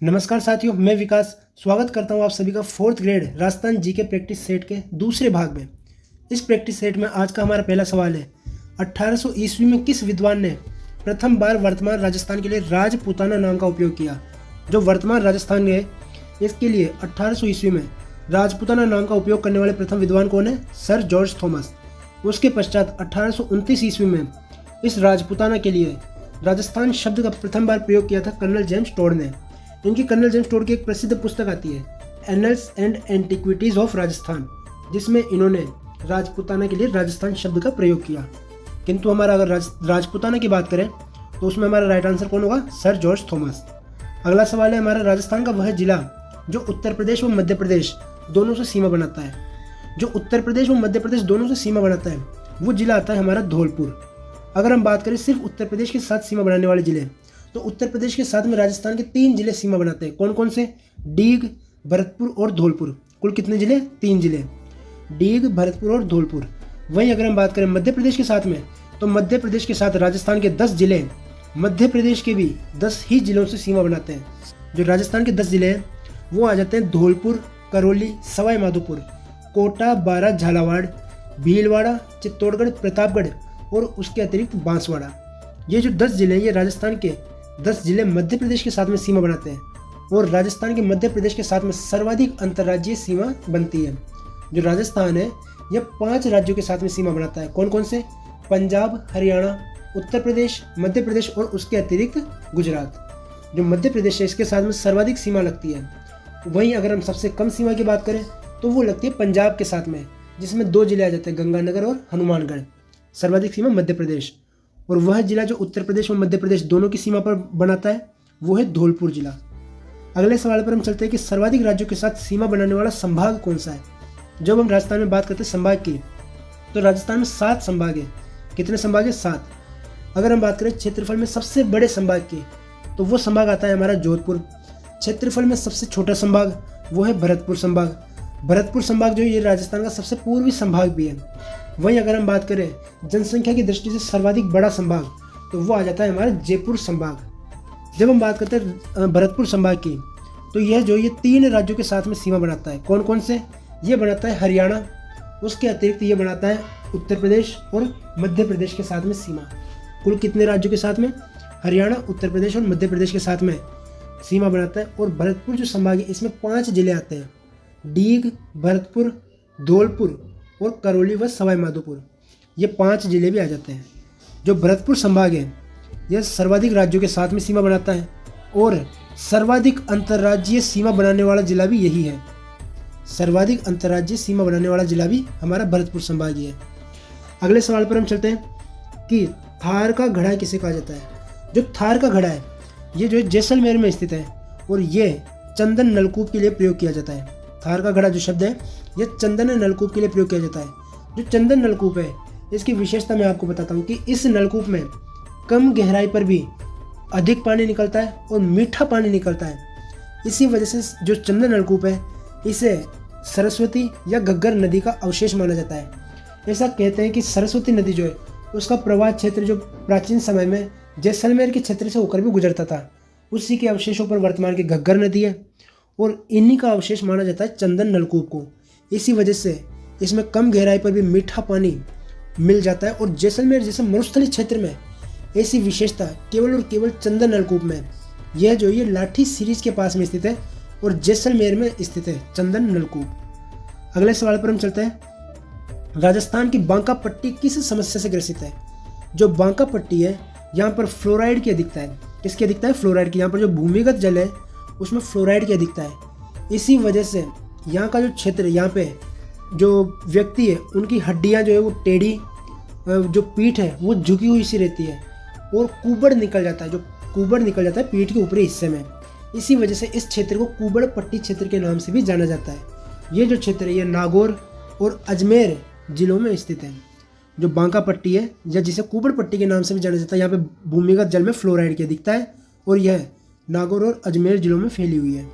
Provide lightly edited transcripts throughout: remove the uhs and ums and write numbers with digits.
नमस्कार साथियों, मैं विकास स्वागत करता हूं आप सभी का fourth grade Rajasthan GK practice set के दूसरे भाग में। इस प्रैक्टिस सेट में आज का हमारा पहला सवाल है, 1800 ईस्वी में किस विद्वान ने प्रथम बार वर्तमान राजस्थान के लिए राजपूताना नाम का उपयोग किया। जो वर्तमान राजस्थान है इसके लिए 1800 ईस्वी में राजपूताना नाम का उपयोग करने वाले प्रथम विद्वान कौन है? Sir George Thomas. उसके पश्चात 1829 ईस्वी में इस राजपूताना के लिए राजस्थान शब्द का प्रथम बार प्रयोग किया था कर्नल जेम्स टोड ने। इनकी कर्नल जेम्स टोड की एक प्रसिद्ध पुस्तक आती है, annuls and antiquities of Rajasthan, जिसमें इन्होंने राजपूताना के लिए राजस्थान शब्द का प्रयोग किया। किंतु हमारा अगर राजपूताना की बात करें तो उसमें हमारा राइट आंसर कौन होगा? Sir George Thomas. अगला सवाल है हमारा, राजस्थान का वह जिला जो उत्तर प्रदेश व मध्य प्रदेश दोनों से सीमा बनाता है। जो उत्तर प्रदेश व मध्य प्रदेश दोनों से सीमा बनाता है वो जिला आता है हमारा धौलपुर। अगर हम बात करें सिर्फ उत्तर प्रदेश के साथ सीमा बनाने वाले जिले, तो उत्तर प्रदेश के साथ में राजस्थान के 3 जिले सीमा बनाते हैं। कौन कौन से? डीग, भरतपुर और धौलपुर। कुल कितने जिले? 3 जिले, डीग, भरतपुर और धौलपुर। वहीं अगर हम बात करें मध्य प्रदेश के साथ में, तो मध्य प्रदेश के साथ राजस्थान के 10 जिले मध्य प्रदेश के भी 10 ही जिलों से सीमा बनाते हैं। जो राजस्थान के 10 जिले हैं वो आ जाते हैं धौलपुर, करौली, सवाई माधोपुर, कोटा, बारां, झालावाड़, भीलवाड़ा, चित्तौड़गढ़, प्रतापगढ़ और उसके अतिरिक्त बांसवाड़ा। ये जो 10 जिले हैं ये राजस्थान के 10 जिले मध्य प्रदेश के साथ में सीमा बनाते हैं और राजस्थान के मध्य प्रदेश के साथ में सर्वाधिक अंतर्राज्यीय सीमा बनती है। जो राजस्थान है यह 5 राज्यों के साथ में सीमा बनाता है। कौन कौन से? पंजाब, हरियाणा, उत्तर प्रदेश, मध्य प्रदेश और उसके अतिरिक्त गुजरात। जो मध्य प्रदेश है इसके साथ में सर्वाधिक सीमा लगती है। वहीं अगर हम सबसे कम सीमा की बात करें तो वो लगती है पंजाब के साथ में, जिसमें 2 जिले आ जाते हैं, गंगानगर और हनुमानगढ़। सर्वाधिक सीमा मध्य प्रदेश। और वह जिला जो उत्तर प्रदेश और मध्य प्रदेश दोनों की सीमा पर बनाता है वो है धौलपुर जिला। अगले सवाल पर हम चलते हैं कि सर्वाधिक राज्यों के साथ सीमा बनाने वाला संभाग कौन सा है। जब हम राजस्थान में बात करते हैं संभाग की, तो राजस्थान में 7 संभाग है। कितने संभाग है? 7। अगर हम बात करें क्षेत्रफल में सबसे बड़े संभाग की, तो वो संभाग आता है हमारा जोधपुर। क्षेत्रफल में सबसे छोटा संभाग वो है भरतपुर संभाग। भरतपुर संभाग जो ये राजस्थान का सबसे पूर्वी संभाग भी है। वहीं अगर हम बात करें जनसंख्या की दृष्टि से सर्वाधिक बड़ा संभाग, तो वो आ जाता है हमारा जयपुर संभाग। जब हम बात करते हैं भरतपुर संभाग की, तो यह 3 राज्यों के साथ में सीमा बनाता है। कौन कौन से? ये बनाता है हरियाणा, उसके अतिरिक्त ये बनाता है उत्तर प्रदेश और मध्य प्रदेश के साथ में सीमा। कुल कितने राज्यों के साथ में? हरियाणा, उत्तर प्रदेश और मध्य प्रदेश के साथ में सीमा बनाता है। और भरतपुर जो संभाग है इसमें 5 जिले आते हैं, डीग, भरतपुर, धौलपुर और करौली व सवाई माधोपुर। ये 5 जिले भी आ जाते हैं। जो भरतपुर संभाग है यह सर्वाधिक राज्यों के साथ में सीमा बनाता है और सर्वाधिक अंतर्राज्यीय सीमा बनाने वाला जिला भी यही है। सर्वाधिक अंतर्राज्यीय सीमा बनाने वाला जिला भी हमारा भरतपुर संभाग ही है। अगले सवाल पर हम चलते हैं कि थार का घड़ा किसे कहा जाता है। जो थार का घड़ा है ये जो है जैसलमेर में स्थित है और ये चंदन नलकूप के लिए प्रयोग किया जाता है। थार का घड़ा जो शब्द है यह चंदन नलकूप के लिए प्रयोग किया जाता है। जो चंदन नलकूप है इसकी विशेषता मैं आपको बताता हूँ कि इस नलकूप में कम गहराई पर भी अधिक पानी निकलता है और मीठा पानी निकलता है। इसी वजह से जो चंदन नलकूप है इसे सरस्वती या घग्गर नदी का अवशेष माना जाता है। ऐसा कहते हैं कि सरस्वती नदी जो है उसका प्रवाह क्षेत्र जो प्राचीन समय में जैसलमेर के क्षेत्र से होकर भी गुजरता था, उसी के अवशेषों पर वर्तमान की घग्गर नदी है और इन्हीं का अवशेष माना जाता है चंदन नलकूप को। इसी वजह से इसमें कम गहराई पर भी मीठा पानी मिल जाता है और जैसलमेर जैसे मरुस्थलीय क्षेत्र में ऐसी विशेषता केवल और केवल चंदन नलकूप में। यह जो ये लाठी सीरीज के पास में स्थित है और जैसलमेर में स्थित है चंदन नलकूप। अगले सवाल पर हम चलते हैं, राजस्थान की बांका पट्टी किस समस्या से ग्रसित है। जो बांका पट्टी है यहाँ पर फ्लोराइड की अधिकता है। किसकी अधिकता है? फ्लोराइड की। यहाँ पर जो भूमिगत जल है उसमें फ्लोराइड की अधिकता है। इसी वजह से यहाँ का जो क्षेत्र, यहाँ पे जो व्यक्ति है उनकी हड्डियाँ जो है वो टेढ़ी, जो पीठ है वो झुकी हुई सी रहती है और कुबड़ निकल जाता है। जो कुबड़ निकल जाता है पीठ के ऊपरी हिस्से में। इसी वजह से इस क्षेत्र को कुबड़ पट्टी क्षेत्र के नाम से भी जाना जाता है। ये जो क्षेत्र है ये नागौर और अजमेर जिलों में स्थित है। जो बांका पट्टी है या जिसे कुबड़ पट्टी के नाम से भी जाना जाता है, यहाँ पे भूमिगत जल में फ्लोराइड की अधिकता है और यह नागौर और अजमेर जिलों में फैली हुई है।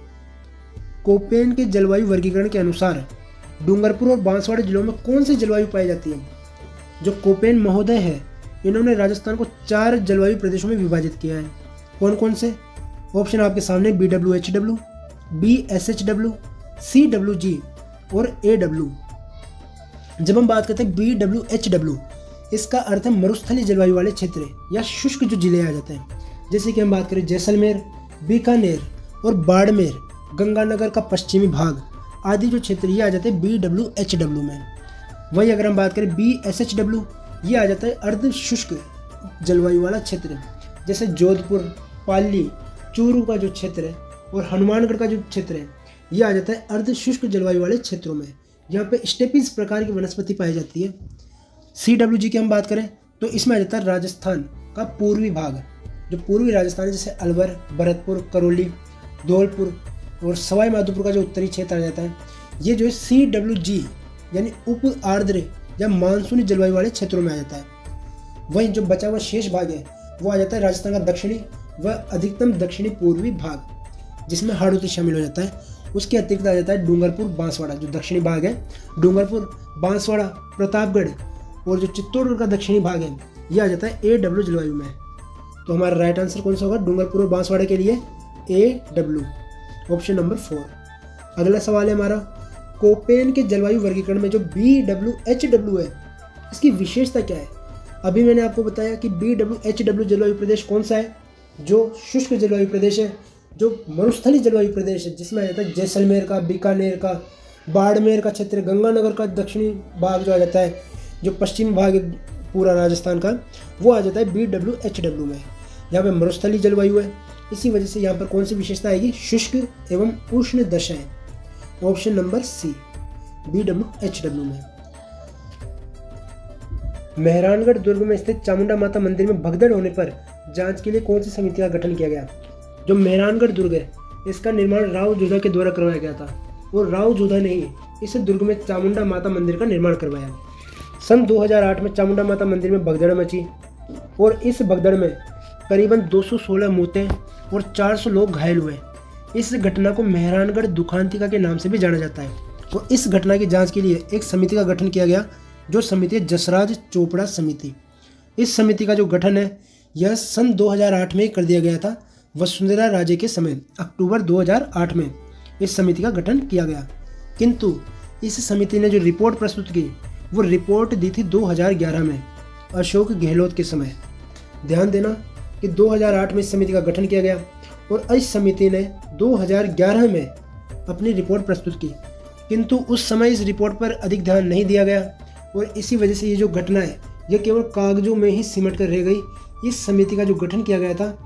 कोपेन के जलवायु वर्गीकरण के अनुसार डूंगरपुर और बांसवाड़ा जिलों में कौन सी जलवायु पाई जाती है। जो कोपेन महोदय है इन्होंने राजस्थान को 4 जलवायु प्रदेशों में विभाजित किया है। कौन कौन से? ऑप्शन आपके सामने BWHW, BSHW, CWG और AW। जब हम बात करते हैं BWHW, इसका अर्थ है मरुस्थलीय जलवायु वाले क्षेत्र या शुष्क जो जिले आ जाते हैं। जैसे कि हम बात करें जैसलमेर, बीकानेर और बाड़मेर, गंगानगर का पश्चिमी भाग आदि जो क्षेत्र ये आ जाते हैं BWHW में। वहीं अगर हम बात करें BSHW, ये आ जाता है अर्ध शुष्क जलवायु वाला क्षेत्र, जैसे जोधपुर, पाली, चूरू का जो क्षेत्र है और हनुमानगढ़ का जो क्षेत्र है ये आ जाता है अर्ध शुष्क जलवायु वाले क्षेत्रों में। यहाँ पे स्टेपिस प्रकार की वनस्पति पाई जाती है। CWG की हम बात करें तो इसमें आ जाता है राजस्थान का पूर्वी भाग, जो पूर्वी राजस्थान है, जैसे अलवर, भरतपुर, करौली, धौलपुर और सवाई माधोपुर का जो उत्तरी क्षेत्र आ जाता है, ये जो है CWG यानी उप आर्द्र या मानसूनी जलवायु वाले क्षेत्रों में आ जाता है। वहीं जो बचा हुआ शेष भाग है वो आ जाता है राजस्थान का दक्षिणी व अधिकतम दक्षिणी पूर्वी भाग, जिसमें हाड़ौती शामिल हो जाता है। उसके अतिरिक्त आ जाता है डूंगरपुर, बांसवाड़ा, जो दक्षिणी भाग है, डूंगरपुर, बांसवाड़ा, प्रतापगढ़ और जो चित्तौड़गढ़ का दक्षिणी भाग है ये आ जाता है AW जलवायु में। तो हमारा राइट आंसर कौन सा होगा डूंगरपुर और बांसवाड़ा के लिए? AW, option number 4। अगला सवाल है हमारा, कोपेन के जलवायु वर्गीकरण में जो BWHW है इसकी विशेषता क्या है? अभी मैंने आपको बताया कि BWHW जलवायु प्रदेश कौन सा है, जो शुष्क जलवायु प्रदेश है, जो मरुस्थलीय जलवायु प्रदेश है, जिसमें आ जाता है जैसलमेर का, बीकानेर का, बाड़मेर का क्षेत्र, गंगानगर का दक्षिणी भाग जो आ जाता है, जो पश्चिम भाग है पूरा राजस्थान का, वो आ जाता है BWHW में। यहाँ पे मरुस्थलीय जलवायु है, इसी वजह से यहाँ पर कौन सी विशेषता आएगी? शुष्क एवं उष्ण दशाएं, ऑप्शन नंबर C, BWHW में। मेहरानगढ़ दुर्ग में स्थित चामुंडा माता मंदिर में भगदड़ होने पर जांच के लिए कौन सी समिति का गठन किया गया? जो मेहरानगढ़ दुर्ग है इसका निर्माण राव जोधा के द्वारा करवाया गया था और राव जोधा ने ही इस दुर्ग में चामुंडा माता मंदिर का निर्माण करवाया। सन 2008 में चामुंडा माता मंदिर में भगदड़ मची और इस भगदड़ में करीबन 216 मौतें और 400 लोग घायल हुए। इस घटना को मेहरानगढ़ दुखांतिका के नाम से भी जाना जाता है। तो इस घटना की जांच के लिए एक समिति का गठन किया गया, जो समिति है जसराज चोपड़ा समिति। इस समिति का जो गठन है यह सन 2008 में कर दिया गया था। वसुंधरा राजे के समय अक्टूबर 2008 में इस समिति का गठन किया गया, किंतु इस समिति ने जो रिपोर्ट प्रस्तुत की वो रिपोर्ट दी थी 2011 में अशोक गहलोत के समय। ध्यान देना कि 2008 में इस समिति का गठन किया गया और इस समिति ने 2011 में अपनी रिपोर्ट प्रस्तुत की, किंतु उस समय इस रिपोर्ट पर अधिक ध्यान नहीं दिया गया और इसी वजह से ये जो घटना है यह केवल कागजों में ही सिमट कर रह गई। इस समिति का जो गठन किया गया था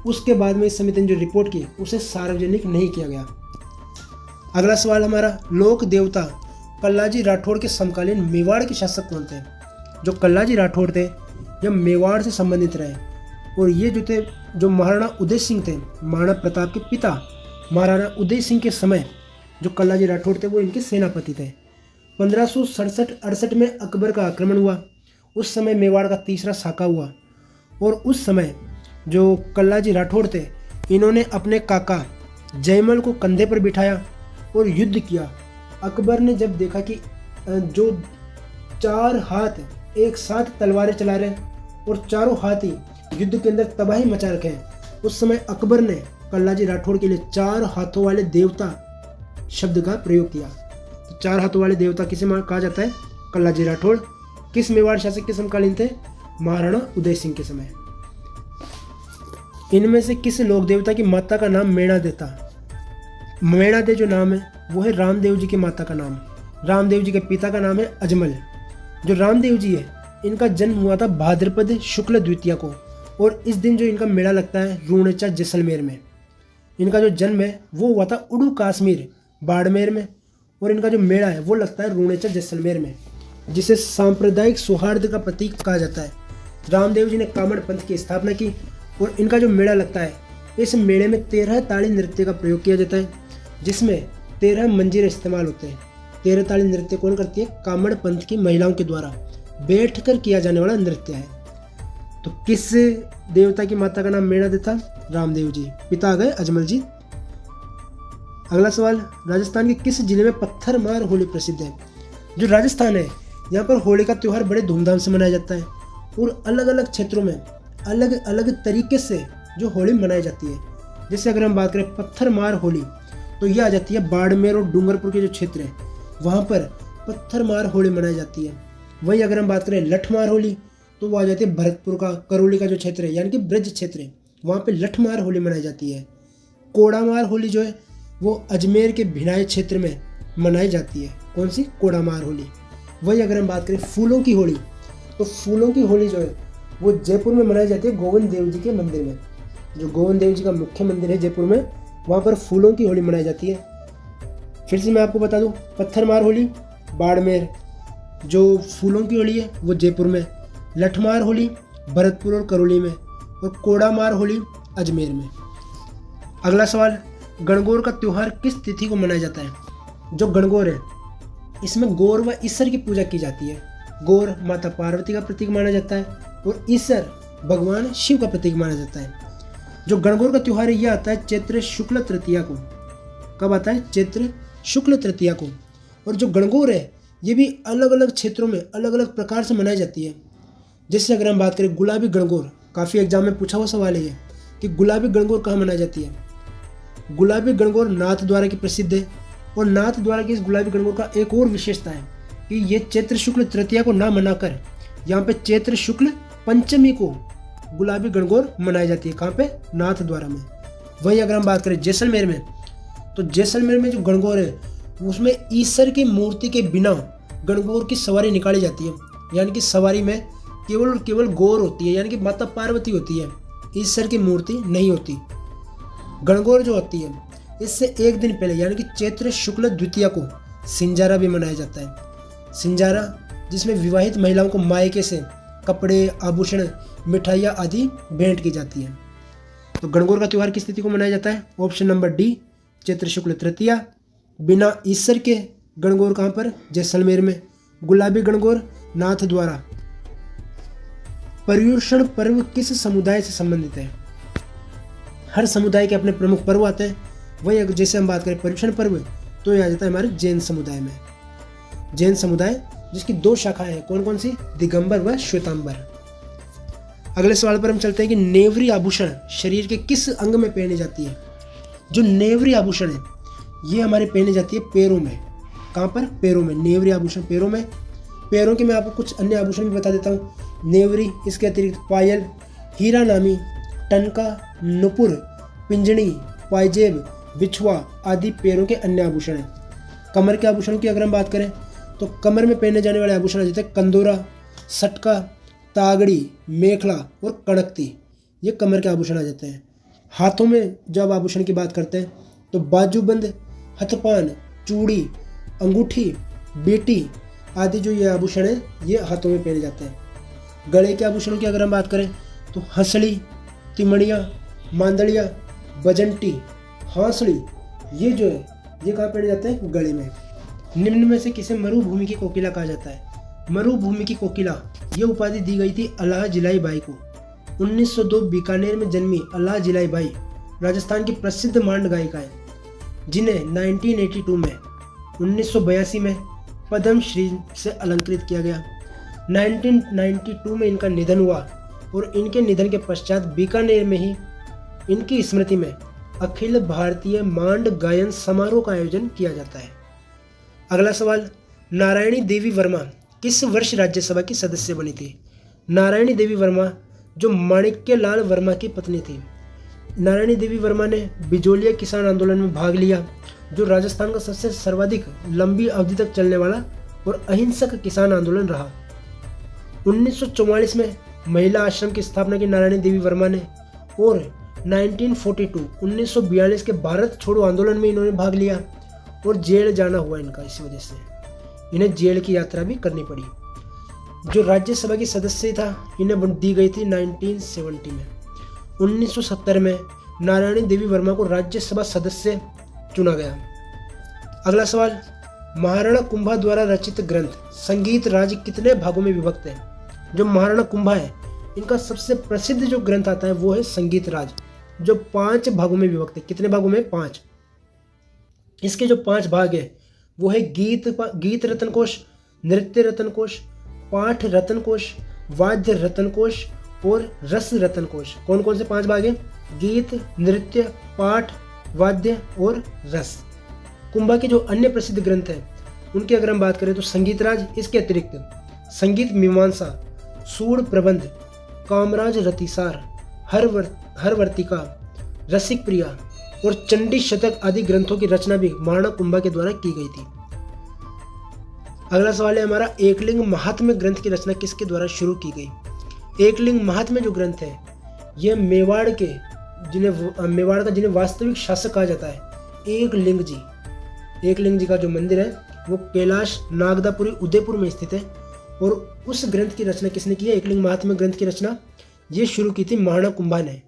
उसके बाद में इस समिति ने जो रिपोर्ट की उसे सार्वजनिक नहीं किया गया। अगला सवाल हमारा, लोक देवता कल्लाजी राठौड़ के समकालीन मेवाड़ के शासक कौन थे? जो कल्लाजी राठौड़ थे यह मेवाड़ से संबंधित रहे और ये जो थे जो महाराणा उदय सिंह थे, महाराणा प्रताप के पिता महाराणा उदय सिंह के समय जो कल्लाजी राठौड़ थे वो इनके सेनापति थे। 1567-68 में अकबर का आक्रमण हुआ, उस समय मेवाड़ का तीसरा साका हुआ और उस समय जो कल्लाजी राठौड़ थे इन्होंने अपने काका जयमल को कंधे पर बिठाया और युद्ध किया। अकबर ने जब देखा कि जो 4 हाथ एक साथ तलवारें चला रहे और चारों हाथ ही युद्ध के अंदर तबाही मचा रखे हैं, उस समय अकबर ने कल्लाजी राठौड़ के लिए 4 हाथों वाले देवता शब्द का प्रयोग किया। तो 4 हाथों वाले देवता किसे कहा जाता है? कल्लाजी राठौड़। किस मेवाड़ शासक के समकालीन थे? महाराणा उदय सिंह के समय। इनमें से किस लोक देवता की माता का नाम मेणादे था? मेणादे जो नाम है वो है रामदेव जी की माता का नाम। रामदेव जी के पिता का नाम है अजमल। जो रामदेव जी है इनका जन्म हुआ था भाद्रपद शुक्ल द्वितीया को और इस दिन जो इनका मेला लगता है रूणेचा जैसलमेर में। इनका जो जन्म है वो हुआ था उड़ू काश्मीर बाड़मेर में और इनका जो मेला है वो लगता है रूणेचा जैसलमेर में, जिसे सांप्रदायिक सौहार्द का प्रतीक कहा जाता है। रामदेव जी ने कामड़ पंथ की स्थापना की और इनका जो मेला लगता है इस मेले में 13 ताड़ी नृत्य का प्रयोग किया जाता है, जिसमें 13 मंजीरे इस्तेमाल होते हैं। 13 ताड़ी नृत्य कौन करती है? कामड़ पंथ की महिलाओं के द्वारा बैठकर किया जाने वाला नृत्य है। तो किस देवता की माता का नाम मेणादे था? रामदेव जी। पिता आ गए अजमल जी। अगला सवाल, राजस्थान के किस जिले में पत्थर मार होली प्रसिद्ध है? जो राजस्थान है यहाँ पर होली का त्यौहार बड़े धूमधाम से मनाया जाता है और अलग अलग क्षेत्रों में अलग अलग तरीके से जो होली मनाई जाती है। जैसे अगर हम बात करें पत्थरमार होली, तो ये आ जाती है बाड़मेर और डूंगरपुर के जो क्षेत्र है वहाँ पर पत्थरमार होली मनाई जाती है। वहीं अगर हम बात करें लठमार होली, तो वो आ जाती है भरतपुर का करौली का जो क्षेत्र है यानी कि ब्रज क्षेत्र है, वहाँ पे लठमार होली मनाई जाती है। कोड़ामार होली जो है वो अजमेर के भिनाई क्षेत्र में मनाई जाती है। कौन सी? कोड़ामार होली। वहीं अगर हम बात करें फूलों की होली, तो फूलों की होली जो है वो जयपुर में मनाई जाती है गोविंद देव जी के मंदिर में। जो गोविंद देव जी का मुख्य मंदिर है जयपुर में, वहाँ पर फूलों की होली मनाई जाती है। फिर से मैं आपको बता दूँ, पत्थरमार होली बाड़मेर, जो फूलों की होली है वो जयपुर में, लठमार होली भरतपुर और करौली में, और कोड़ामार होली अजमेर में। अगला सवाल, गणगौर का त्यौहार किस तिथि को मनाया जाता है? जो गणगौर है इसमें गौर व ईश्वर की पूजा की जाती है। गौर माता पार्वती का प्रतीक माना जाता है और ईश्वर भगवान शिव का प्रतीक माना जाता है। जो गणगौर का त्यौहार है यह आता है चैत्र शुक्ल तृतीया को। कब आता है? चैत्र शुक्ल तृतीया को। और जो गणगौर है ये भी अलग अलग क्षेत्रों में अलग अलग प्रकार से मनाई जाती है। जैसे अगर हम बात करें गुलाबी गणगौर, काफ़ी एग्जाम में पूछा हुआ सवाल है ये कि गुलाबी गणगौर कहाँ मनाई जाती है। गुलाबी गणगौर नाथ द्वारा की प्रसिद्ध है, और नाथ द्वारा की इस गुलाबी गणगौर का एक और विशेषता है कि ये चैत्र शुक्ल तृतीया को ना मनाकर यहाँ पे चैत्र शुक्ल पंचमी को गुलाबी गणगौर मनाई जाती है। कहाँ पे? नाथ द्वारा में। वहीं अगर हम बात करें जैसलमेर में, तो जैसलमेर में जो गणगौर है उसमें ईश्वर की मूर्ति के बिना गणगौर की सवारी निकाली जाती है, यानी कि सवारी में केवल और केवल गौर होती है, यानी कि माता पार्वती होती है, ईश्वर की मूर्ति नहीं होती। गणगौर जो होती है इससे एक दिन पहले यानी कि चैत्र शुक्ल द्वितीया को सिंजारा भी मनाया जाता है। सिंजारा जिसमें विवाहित महिलाओं को मायके से कपड़े, आभूषण, मिठाइयाँ आदि भेंट की जाती है। तो गणगौर का त्यौहार किस तिथि को मनाया जाता है? ऑप्शन नंबर डी, चैत्र शुक्ल तृतीया। बिना ईश्वर के गणगौर कहाँ पर? जैसलमेर में। गुलाबी गणगौर नाथ द्वारा। पर्युषण पर्व किस समुदाय से संबंधित है? हर समुदाय के अपने प्रमुख पर्व आते हैं। वही जैसे हम बात करें पर्युषण पर्व, तो यह आ जाता है हमारे जैन समुदाय में। जैन समुदाय जिसकी दो शाखाएं हैं, कौन कौन सी? दिगंबर व श्वेतांबर। अगले सवाल पर हम चलते हैं कि नेवरी आभूषण शरीर के किस अंग में पहनी जाती है? जो नेवरी आभूषण है ये हमारे पहनी जाती है पैरों में। कहाँ पर? पैरों में। नेवरी आभूषण पैरों में। पैरों के मैं आपको कुछ अन्य आभूषण भी बता देता हूँ। नेवरी, इसके अतिरिक्त पायल, हीरा नामी, टनका, नुपुर, पिंजनी, पायजेब, बिछुआ आदि पैरों के अन्य आभूषण हैं। कमर के आभूषण की अगर हम बात करें तो कमर में पहने जाने वाले आभूषण आ जाते हैं कंदोरा, सटका, तागड़ी, मेखला और कड़कती। ये कमर के आभूषण आ जाते हैं। हाथों में जब आभूषण की बात करते हैं तो बाजूबंद, हथपान, चूड़ी, अंगूठी, बेटी आदि जो ये आभूषण है ये हाथों में पहने जाते हैं। गले के आभूषणों की अगर हम बात करें तो हंसली, तिमड़िया, मांदड़िया, बजंटी, हांसड़ी, ये जो है ये कहाँ पहने जाते हैं? गले में। निम्न में से किसे मरुभूमि की कोकिला कहा जाता है? मरुभूमि की कोकिला ये उपाधि दी गई थी अल्लाह जिलाई बाई को। 1902 बीकानेर में जन्मी अल्लाह जिलाई बाई राजस्थान की प्रसिद्ध मांड गायिका है, जिन्हें 1982 में 1982 में पद्म श्री से अलंकृत किया गया। 1992 में इनका निधन हुआ और इनके निधन के पश्चात बीकानेर में ही इनकी स्मृति में अखिल भारतीय मांड गायन समारोह का आयोजन किया जाता है। अगला सवाल, नारायणी देवी वर्मा किस वर्ष राज्यसभा की सदस्य बनी थी? नारायणी देवी वर्मा जो माणिक्य लाल वर्मा की पत्नी थी। नारायणी देवी वर्मा ने बिजोलिया किसान आंदोलन में भाग लिया, जो राजस्थान का सबसे सर्वाधिक लंबी अवधि तक चलने वाला और अहिंसक किसान आंदोलन रहा। 1944 में महिला आश्रम की स्थापना की नारायणी देवी वर्मा ने, और 1942 के भारत छोड़ो आंदोलन में इन्होंने भाग लिया और जेल जाना हुआ इनका। इस वजह से इन्हें जेल की यात्रा भी करनी पड़ी। जो राज्यसभा की सदस्य था इन्हें दी गई थी 1970 में। 1970 में नारायणी देवी वर्मा को राज्यसभा सदस्य चुना गया। अगला सवाल, महाराणा कुंभा द्वारा रचित ग्रंथ संगीत राज कितने भागों में विभक्त है? जो महाराणा कुंभा है इनका सबसे प्रसिद्ध जो ग्रंथ आता है वो है संगीत राज, जो 5 भागों में विभक्त है। कितने भागों में? 5। इसके जो 5 भाग है वो है गीत रत्न कोश, नृत्य रत्न कोश, पाठ रत्न कोश, वाद्य रत्न कोश और रस रत्न कोश। कौन कौन से 5 भाग हैं? गीत, नृत्य, पाठ, वाद्य और रस। कुंभा के जो अन्य प्रसिद्ध ग्रंथ हैं उनकी अगर हम बात करें तो संगीतराज, इसके अतिरिक्त संगीत मीमांसा, सूड प्रबंध, कामराज रतिसार, हरवर्तिका, रसिक प्रिया और चंडी शतक आदि ग्रंथों की रचना भी महाराणा कुंभा के द्वारा की गई थी। अगला सवाल है हमारा, एकलिंग महात्म्य ग्रंथ की रचना किसके द्वारा शुरू की गई। एकलिंग महात्म्य जो ग्रंथ है यह मेवाड़ का जिन्हें वास्तविक शासक कहा जाता है एकलिंग जी का जो मंदिर है वो कैलाश नागदापुरी उदयपुर में स्थित है। और उस ग्रंथ की रचना किसने की है, एकलिंग महात्म्य ग्रंथ की रचना ये शुरू की थी महाराणा कुंभा ने।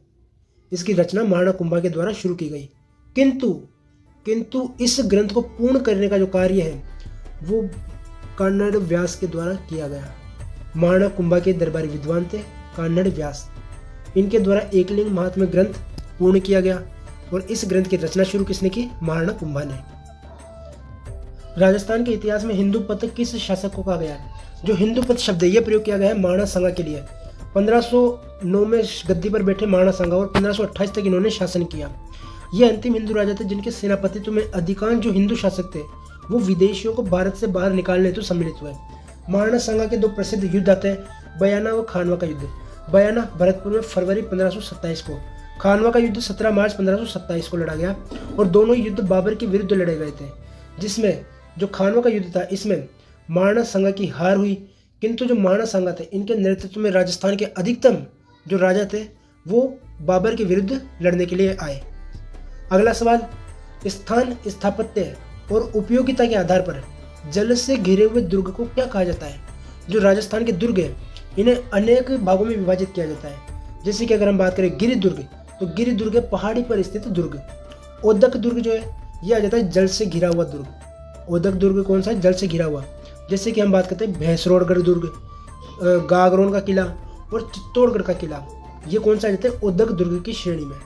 इसकी रचना महाराणा कुंभा के द्वारा शुरू की गई। किंतु इस ग्रंथ को पूर्ण करने का जो कार्य है वो कन्नड़ व्यास के द्वारा किया गया। महाराणा कुंभा के दरबारी विद्वान थे कन्नड़ व्यास, इनके द्वारा एकलिंग महात्म्य ग्रंथ पूर्ण किया गया। और इस ग्रंथ की रचना शुरू किसने की, महाराणा कुंभा ने। राजस्थान के इतिहास में हिंदू पथ किस शासक को कहा गया है। जो हिंदू पथ शब्द है यह प्रयोग किया गया है महाराणा सांगा के लिए। 1509 में गद्दी पर बैठे महाराणा सांगा और 1528 तक इन्होंने शासन किया। ये अंतिम हिंदू राजा थे जिनके सेनापतित्व में अधिकांश जो हिंदू शासक थे वो विदेशियों को भारत से बाहर निकालने हेतु सम्मिलित हुए। महाराणा सांगा के दो प्रसिद्ध युद्ध आते हैं, बयाना व खानवा का युद्ध। बयाना भरतपुर में फरवरी 1527 को, खानवा का युद्ध 17 मार्च 1527 को लड़ा गया और दोनों युद्ध बाबर के विरुद्ध लड़े गए थे। जिसमें जो खानवा का युद्ध था इसमें महाराणा सांगा की हार हुई, किंतु जो महाराणा सांगा थे इनके नेतृत्व में राजस्थान के अधिकतम जो राजा थे वो बाबर के विरुद्ध लड़ने के लिए आए। अगला सवाल, स्थान, स्थापत्य और उपयोगिता के आधार पर जल से घिरे हुए दुर्ग को क्या कहा जाता है। जो राजस्थान के दुर्ग है इन्हें अनेक भागों में विभाजित किया जाता है। जैसे कि अगर हम बात करें गिरि दुर्ग, तो गिरि दुर्ग है पहाड़ी पर स्थित दुर्ग। ओदक दुर्ग जो है यह आ जाता है जल से घिरा हुआ दुर्ग। ओदक दुर्ग कौन सा है, जल से घिरा हुआ। जैसे कि हम बात करते हैं भैंसरोडगढ़ दुर्ग, गागरोन का किला और चित्तौड़गढ़ का किला, ये कौन सा आ जाता है ओदक दुर्ग की श्रेणी में।